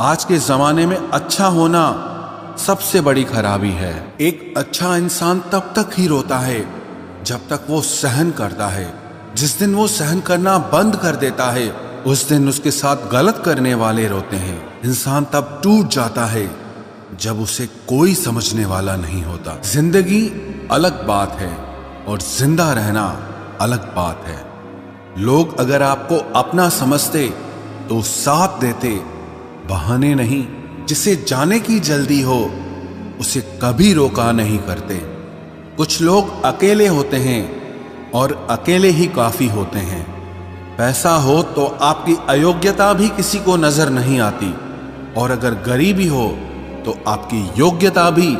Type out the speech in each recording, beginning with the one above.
आज के जमाने में अच्छा होना सबसे बड़ी खराबी है। एक अच्छा इंसान तब तक ही रोता है जब तक वो सहन करता है। जिस दिन वो सहन करना बंद कर देता है उस दिन उसके साथ गलत करने वाले रोते हैं। इंसान तब टूट जाता है जब उसे कोई समझने वाला नहीं होता। जिंदगी अलग बात है और जिंदा रहना अलग बात है। लोग अगर आपको अपना समझते तो साथ देते, बहाने नहीं। जिसे जाने की जल्दी हो उसे कभी रोका नहीं करते। कुछ लोग अकेले होते हैं और अकेले ही काफी होते हैं। पैसा हो तो आपकी अयोग्यता भी किसी को नजर नहीं आती, और अगर गरीबी हो तो आपकी योग्यता भी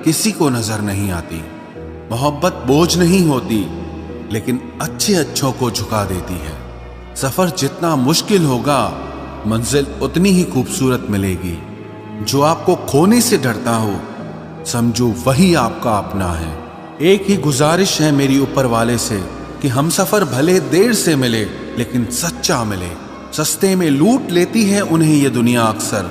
किसी को नजर नहीं आती। मोहब्बत बोझ नहीं होती, लेकिन अच्छे अच्छों को झुका देती है। सफर जितना मुश्किल होगा मंजिल उतनी ही खूबसूरत मिलेगी। जो आपको खोने से डरता हो समझो वही आपका अपना है। एक ही गुजारिश है मेरी ऊपर वाले से कि हम सफर भले देर से मिले लेकिन सच्चा मिले। सस्ते में लूट लेती है उन्हें ये दुनिया अक्सर,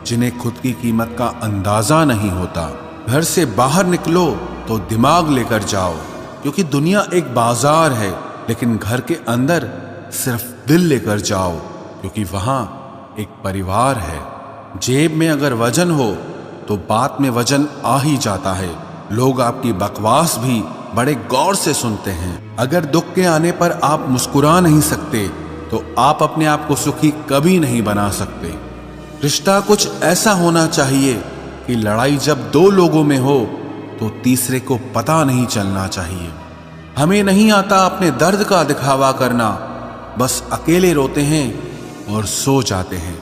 जिन्हें खुद की कीमत का अंदाजा नहीं होता। घर से बाहर निकलो तो दिमाग लेकर जाओ, क्योंकि दुनिया एक बाजार है, लेकिन घर के अंदर सिर्फ दिल लेकर जाओ, क्योंकि वहां एक परिवार है। जेब में अगर वजन हो तो बात में वजन आ ही जाता है। लोग आपकी बकवास भी बड़े गौर से सुनते हैं। अगर दुख के आने पर आप मुस्कुरा नहीं सकते तो आप अपने आप को सुखी कभी नहीं बना सकते। रिश्ता कुछ ऐसा होना चाहिए कि लड़ाई जब दो लोगों में हो तो तीसरे को पता नहीं चलना चाहिए। हमें नहीं आता अपने दर्द का दिखावा करना, बस अकेले रोते हैं और सो जाते हैं।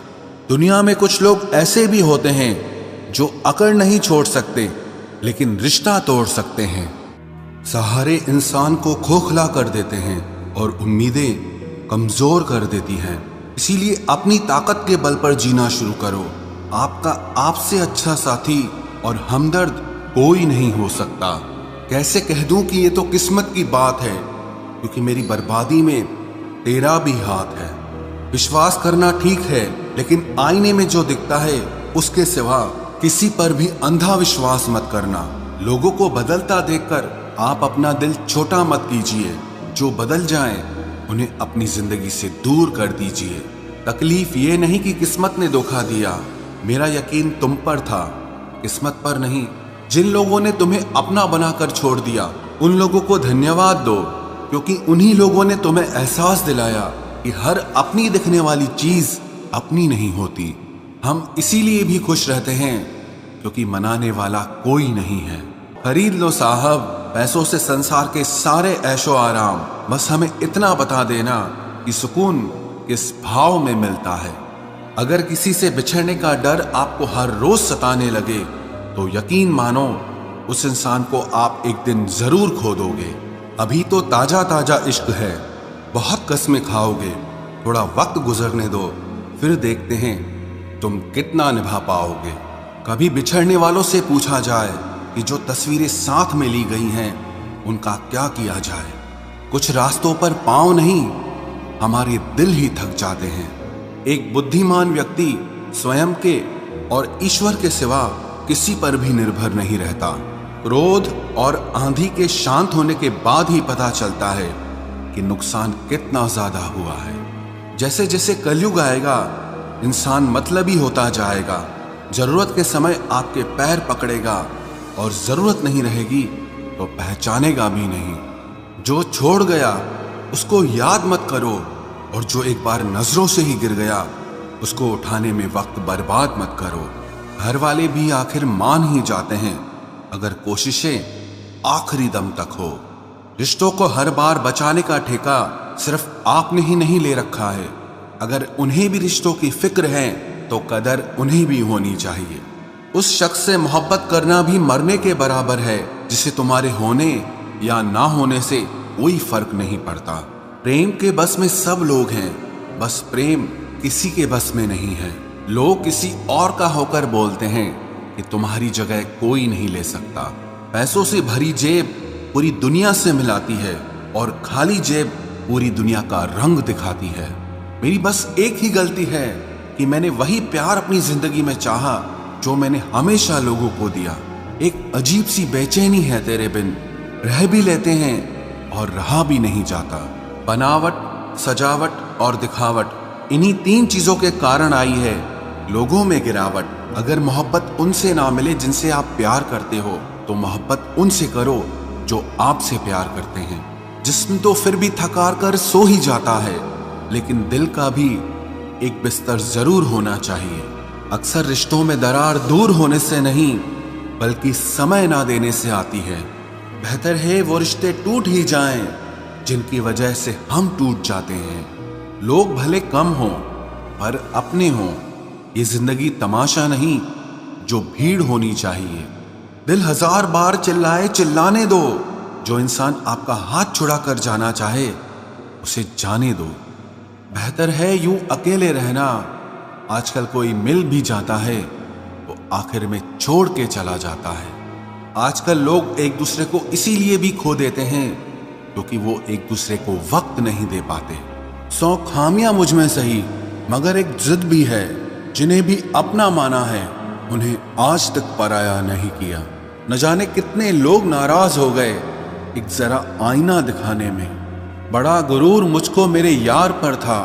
दुनिया में कुछ लोग ऐसे भी होते हैं जो अकड़ नहीं छोड़ सकते लेकिन रिश्ता तोड़ सकते हैं। सहारे इंसान को खोखला कर देते हैं और उम्मीदें कमजोर कर देती हैं। इसीलिए अपनी ताकत के बल पर जीना शुरू करो। आपका आपसे अच्छा साथी और हमदर्द कोई नहीं हो सकता। कैसे कह दूं कि ये तो किस्मत की बात है, क्योंकि मेरी बर्बादी में तेरा भी हाथ है। विश्वास करना ठीक है, लेकिन आईने में जो दिखता है उसके सिवा किसी पर भी अंधा विश्वास मत करना। लोगों को बदलता देखकर आप अपना दिल छोटा मत कीजिए। जो बदल जाएं, उन्हें अपनी जिंदगी से दूर कर दीजिए। तकलीफ ये नहीं कि किस्मत ने धोखा दिया, मेरा यकीन तुम पर था, किस्मत पर नहीं। जिन लोगों ने तुम्हें अपना बनाकर छोड़ दिया उन लोगों को धन्यवाद दो, क्योंकि उन्हीं लोगों ने तुम्हें एहसास दिलाया कि हर अपनी दिखने वाली चीज अपनी नहीं होती। हम इसीलिए भी खुश रहते हैं क्योंकि मनाने वाला कोई नहीं है। खरीद लो साहब पैसों से संसार के सारे ऐशो आराम, बस हमें इतना बता देना कि सुकून किस भाव में मिलता है। अगर किसी से बिछड़ने का डर आपको हर रोज सताने लगे तो यकीन मानो उस इंसान को आप एक दिन जरूर खो दोगे। अभी तो ताजा ताजा इश्क है, बहुत कस्में खाओगे। थोड़ा वक्त गुजरने दो, फिर देखते हैं तुम कितना निभा पाओगे। कभी बिछड़ने वालों से पूछा जाए कि जो तस्वीरें साथ में ली गई हैं उनका क्या किया जाए। कुछ रास्तों पर पांव नहीं, हमारे दिल ही थक जाते हैं। एक बुद्धिमान व्यक्ति स्वयं के और ईश्वर के सिवा किसी पर भी निर्भर नहीं रहता। क्रोध और आंधी के शांत होने के बाद ही पता चलता है कि नुकसान कितना ज्यादा हुआ है। जैसे जैसे कलयुग आएगा इंसान मतलबी होता जाएगा। जरूरत के समय आपके पैर पकड़ेगा और जरूरत नहीं रहेगी तो पहचानेगा भी नहीं। जो छोड़ गया उसको याद मत करो, और जो एक बार नजरों से ही गिर गया उसको उठाने में वक्त बर्बाद मत करो। घर वाले भी आखिर मान ही जाते हैं अगर कोशिशें आखिरी दम तक हो। रिश्तों को हर बार बचाने का ठेका सिर्फ आपने ही नहीं ले रखा है। अगर उन्हें भी रिश्तों की फिक्र है तो कदर उन्हें भी होनी चाहिए। उस शख्स से मोहब्बत करना भी मरने के बराबर है जिसे तुम्हारे होने या ना होने से कोई फर्क नहीं पड़ता। प्रेम के बस में सब लोग हैं, बस प्रेम किसी के बस में नहीं है। लोग किसी और का होकर बोलते हैं कि तुम्हारी जगह कोई नहीं ले सकता। पैसों से भरी जेब पूरी दुनिया से मिलाती है और खाली जेब पूरी दुनिया का रंग दिखाती है। मेरी बस एक ही गलती है कि मैंने वही प्यार अपनी जिंदगी में चाहा जो मैंने हमेशा लोगों को दिया। एक अजीब सी बेचैनी है तेरे बिन, रह भी लेते हैं और रहा भी नहीं जाता। बनावट, सजावट और दिखावट, इन्हीं 3 चीजों के कारण आई है लोगों में गिरावट। अगर मोहब्बत उनसे ना मिले जिनसे आप प्यार करते हो, तो मोहब्बत उनसे करो जो आपसे प्यार करते हैं। जिस्म तो फिर भी थकार कर सो ही जाता है, लेकिन दिल का भी एक बिस्तर जरूर होना चाहिए। अक्सर रिश्तों में दरार दूर होने से नहीं, बल्कि समय ना देने से आती है। बेहतर है वो रिश्ते टूट ही जाएं जिनकी वजह से हम टूट जाते हैं। लोग भले कम हों पर अपने हों, ये जिंदगी तमाशा नहीं जो भीड़ होनी चाहिए। दिल 1000 बार चिल्लाए चिल्लाने दो, जो इंसान आपका हाथ छुड़ा कर जाना चाहे उसे जाने दो। बेहतर है यूं अकेले रहना, आजकल कोई मिल भी जाता है तो आखिर में छोड़ के चला जाता है। आजकल लोग एक दूसरे को इसीलिए भी खो देते हैं क्योंकि वो एक दूसरे को वक्त नहीं दे पाते। 100 खामियां मुझ में सही, मगर एक जिद भी है। जिन्हें भी अपना माना है उन्हें आज तक पराया नहीं किया। न जाने कितने लोग नाराज हो गए एक जरा आईना दिखाने में। बड़ा गुरूर मुझको मेरे यार पर था,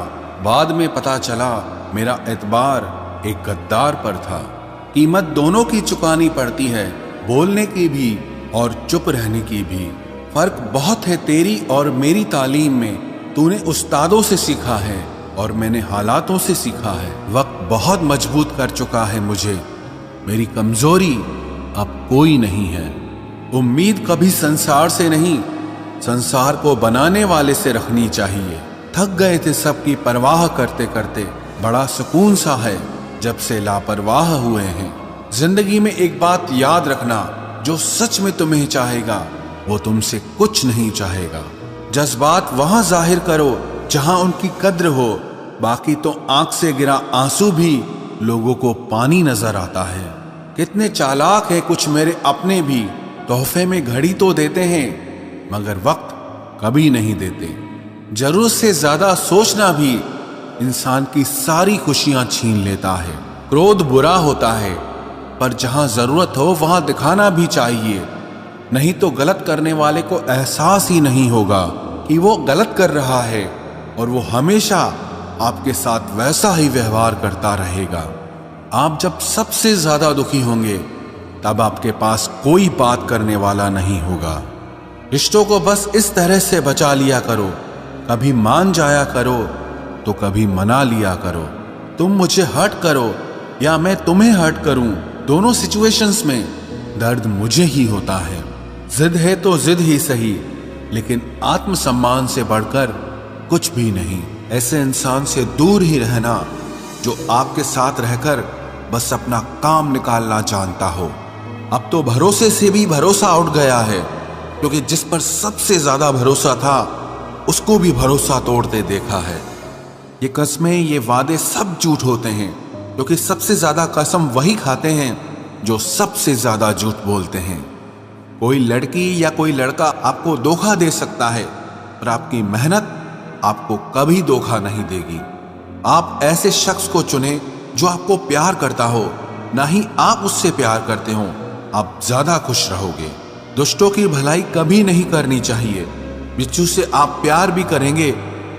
बाद में पता चला मेरा एतबार एक गद्दार पर था। कीमत दोनों की चुकानी पड़ती है, बोलने की भी और चुप रहने की भी। फर्क बहुत है तेरी और मेरी तालीम में। तूने उस्तादों से सीखा है और मैंने हालातों से सीखा है। वक्त बहुत मजबूत कर चुका है मुझे, मेरी कमजोरी अब कोई नहीं है। उम्मीद कभी संसार से नहीं, संसार को बनाने वाले से रखनी चाहिए। थक गए थे सबकी परवाह करते करते, बड़ा सुकून सा है जब से लापरवाह हुए हैं। जिंदगी में एक बात याद रखना, जो सच में तुम्हें चाहेगा वो तुमसे कुछ नहीं चाहेगा। जज्बात वहां जाहिर करो जहां उनकी कद्र हो, बाकी तो आंख से गिरा आंसू भी लोगों को पानी नजर आता है। कितने चालाक है कुछ मेरे अपने भी, तोहफे में घड़ी तो देते हैं मगर वक्त कभी नहीं देते। जरूरत से ज्यादा सोचना भी इंसान की सारी खुशियां छीन लेता है। क्रोध बुरा होता है, पर जहां जरूरत हो वहां दिखाना भी चाहिए, नहीं तो गलत करने वाले को एहसास ही नहीं होगा कि वो गलत कर रहा है और वो हमेशा आपके साथ वैसा ही व्यवहार करता रहेगा। आप जब सबसे ज्यादा दुखी होंगे तब आपके पास कोई बात करने वाला नहीं होगा। रिश्तों को बस इस तरह से बचा लिया करो, कभी मान जाया करो तो कभी मना लिया करो। तुम मुझे हर्ट करो या मैं तुम्हें हर्ट करूं, दोनों सिचुएशंस में दर्द मुझे ही होता है। जिद है तो जिद ही सही, लेकिन आत्मसम्मान से बढ़कर कुछ भी नहीं। ऐसे इंसान से दूर ही रहना जो आपके साथ रहकर बस अपना काम निकालना जानता हो। अब तो भरोसे से भी भरोसा उठ गया है, क्योंकि जिस पर सबसे ज्यादा भरोसा था उसको भी भरोसा तोड़ते देखा है। ये कस्में, ये वादे सब झूठ होते हैं, क्योंकि सबसे ज्यादा कसम वही खाते हैं जो सबसे ज्यादा झूठ बोलते हैं। कोई लड़की या कोई लड़का आपको धोखा दे सकता है, पर आपकी मेहनत आपको कभी धोखा नहीं देगी। आप ऐसे शख्स को चुने जो आपको प्यार करता हो, ना ही आप उससे प्यार करते हो, आप ज्यादा खुश रहोगे। दुष्टों की भलाई कभी नहीं करनी चाहिए। बिच्छू से आप प्यार भी करेंगे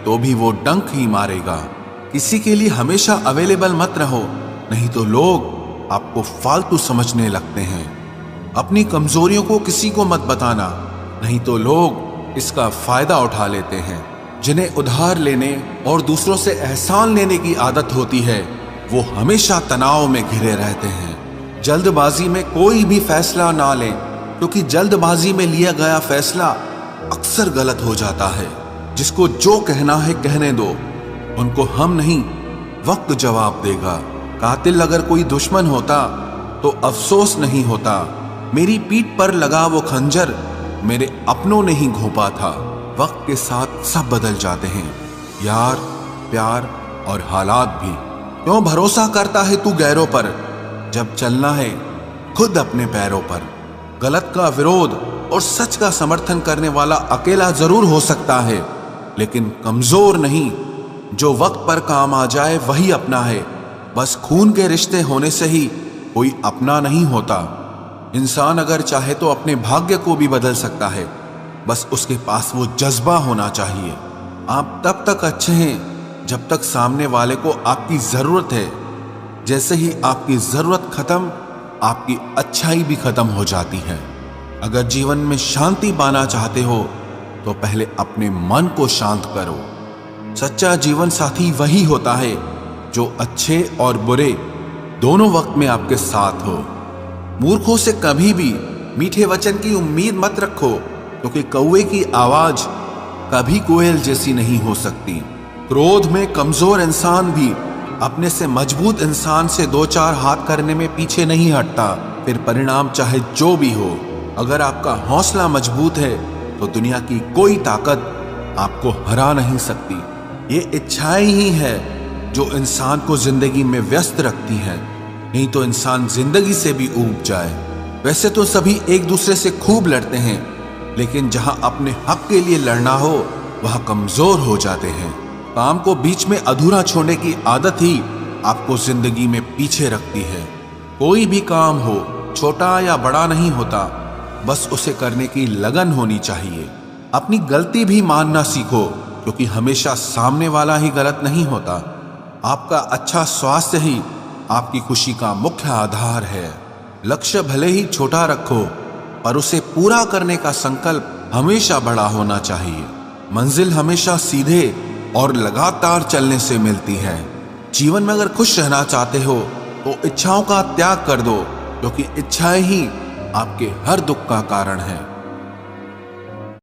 तो भी वो डंक ही मारेगा। किसी के लिए हमेशा अवेलेबल मत रहो, नहीं तो लोग आपको फालतू समझने लगते हैं। अपनी कमजोरियों को किसी को मत बताना, नहीं तो लोग इसका फायदा उठा लेते हैं। जिन्हें उधार लेने और दूसरों से एहसान लेने की आदत होती है, वो हमेशा तनाव में घिरे रहते हैं। जल्दबाजी में कोई भी फैसला ना लें, क्योंकि जल्दबाजी में लिया गया फैसला अक्सर गलत हो जाता है। जिसको जो कहना है कहने दो, उनको हम नहीं वक्त जवाब देगा। कातिल अगर कोई दुश्मन होता तो अफसोस नहीं होता। मेरी पीठ पर लगा वो खंजर मेरे अपनों ने ही घोंपा था। वक्त के साथ सब बदल जाते हैं, यार, प्यार और हालात भी। क्यों भरोसा करता है तू गैरों पर, जब चलना है खुद अपने पैरों पर। गलत का विरोध और सच का समर्थन करने वाला अकेला जरूर हो सकता है, लेकिन कमजोर नहीं। जो वक्त पर काम आ जाए वही अपना है, बस खून के रिश्ते होने से ही कोई अपना नहीं होता। इंसान अगर चाहे तो अपने भाग्य को भी बदल सकता है, बस उसके पास वो जज्बा होना चाहिए। आप तब तक अच्छे हैं जब तक सामने वाले को आपकी जरूरत है। जैसे ही आपकी जरूरत खत्म, आपकी अच्छाई भी खत्म हो जाती है। अगर जीवन में शांति पाना चाहते हो तो पहले अपने मन को शांत करो। सच्चा जीवन साथी वही होता है जो अच्छे और बुरे दोनों वक्त में आपके साथ हो। मूर्खों से कभी भी मीठे वचन की उम्मीद मत रखो, क्योंकि कौवे की आवाज कभी कोयल जैसी नहीं हो सकती। क्रोध में कमजोर इंसान भी अपने से मजबूत इंसान से दो चार हाथ करने में पीछे नहीं हटता, फिर परिणाम चाहे जो भी हो। अगर आपका हौसला मजबूत है तो दुनिया की कोई ताकत आपको हरा नहीं सकती। ये इच्छाएं ही है जो इंसान को जिंदगी में व्यस्त रखती हैं, नहीं तो इंसान जिंदगी से भी ऊब जाए। वैसे तो सभी एक दूसरे से खूब लड़ते हैं, लेकिन जहां अपने हक के लिए लड़ना हो वहां कमजोर हो जाते हैं। काम को बीच में अधूरा छोड़ने की आदत ही आपको जिंदगी में पीछे रखती है। कोई भी काम हो, छोटा या बड़ा नहीं होता, बस उसे करने की लगन होनी चाहिए। अपनी गलती भी मानना सीखो, क्योंकि हमेशा सामने वाला ही गलत नहीं होता। आपका अच्छा स्वास्थ्य ही आपकी खुशी का मुख्य आधार है। लक्ष्य भले ही छोटा रखो, पर उसे पूरा करने का संकल्प हमेशा बड़ा होना चाहिए। मंजिल हमेशा सीधे और लगातार चलने से मिलती है। जीवन में अगर खुश रहना चाहते हो तो इच्छाओं का त्याग कर दो, क्योंकि इच्छाएं ही आपके हर दुख का कारण है।